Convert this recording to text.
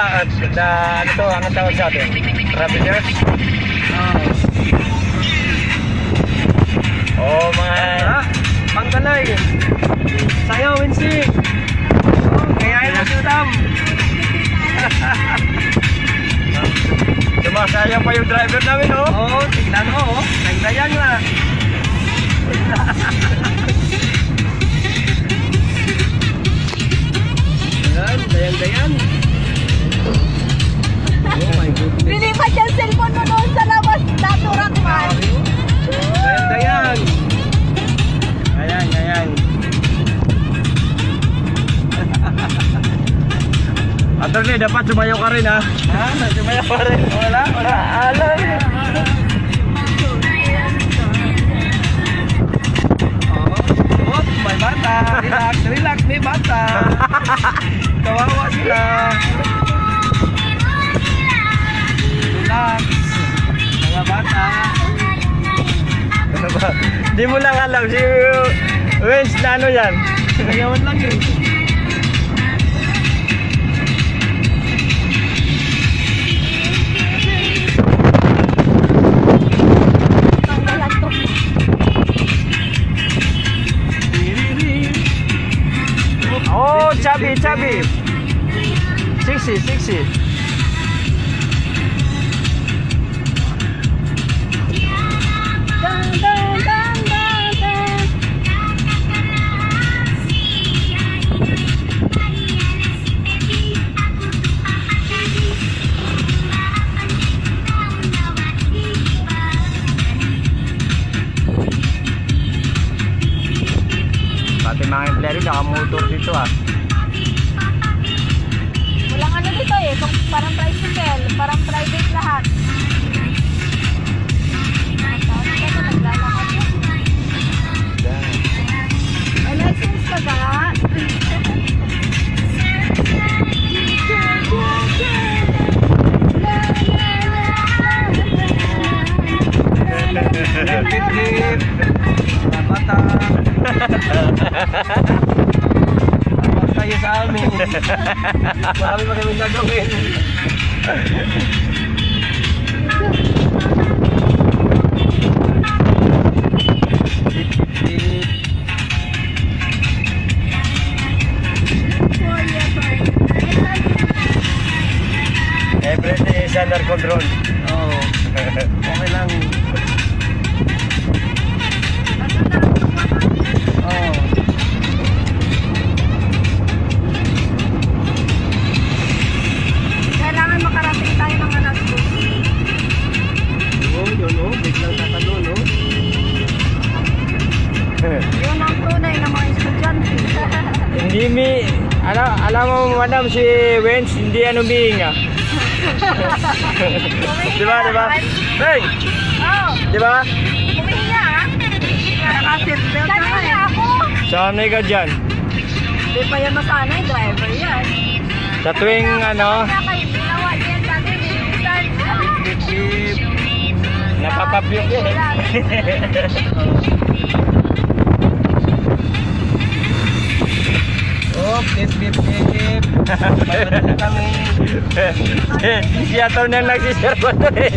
Ano to? Anong tawag sa atin? Travelers? Oh, mga Pangkalay. Sayo, Wincy. Kayain mo siya, sumasayang pa yung driver namin, oh. Oo, tignan mo, oh. Nagdayan na. Dayan. Oh my goodness. Lilipat yung cellphone mo doon sa labas. Naturak man. Dayan. Ayan. Attorney, dapat sumayaw ka rin, ha? Ha? Sumayaw ka rin. Wala. Alam. Oh, may bata. Relax, may bata. Kawawa sila. Relax. Mga bata. Ano ba? Di mo lang alam si Wens na ano yan. Sayawan lang yun. Oh, chubby. 60. Pati mga empleyado nakamotor dito, ah. Walang ano dito eh. Parang tricycle. Parang private lahat. May license ka ba? Mga bata. Kayo sa amin. Marami pa kami gagawin. Everything is under control. Oo. Okay lang. Oo. Kailangan makarating tayo ng anak ko. Oo, yun o. Biglang tatalo, no? Yun ang tunay ng mga estudyante. Hindi alam mo madam, si Wens hindi ano humihinga. Diba? Hey! Oo. Diba? Humihinga ah. Nakaseatbelt na nga ako. Sanay ka dyan. Hindi pa yan masanay, driver yan. Sa tuwing ano, Ginawa niyan sa atin, bilisan. napapapyok yan eh. Oh, beep. Babalik kami. Si Ator na nagsisirbo to eh.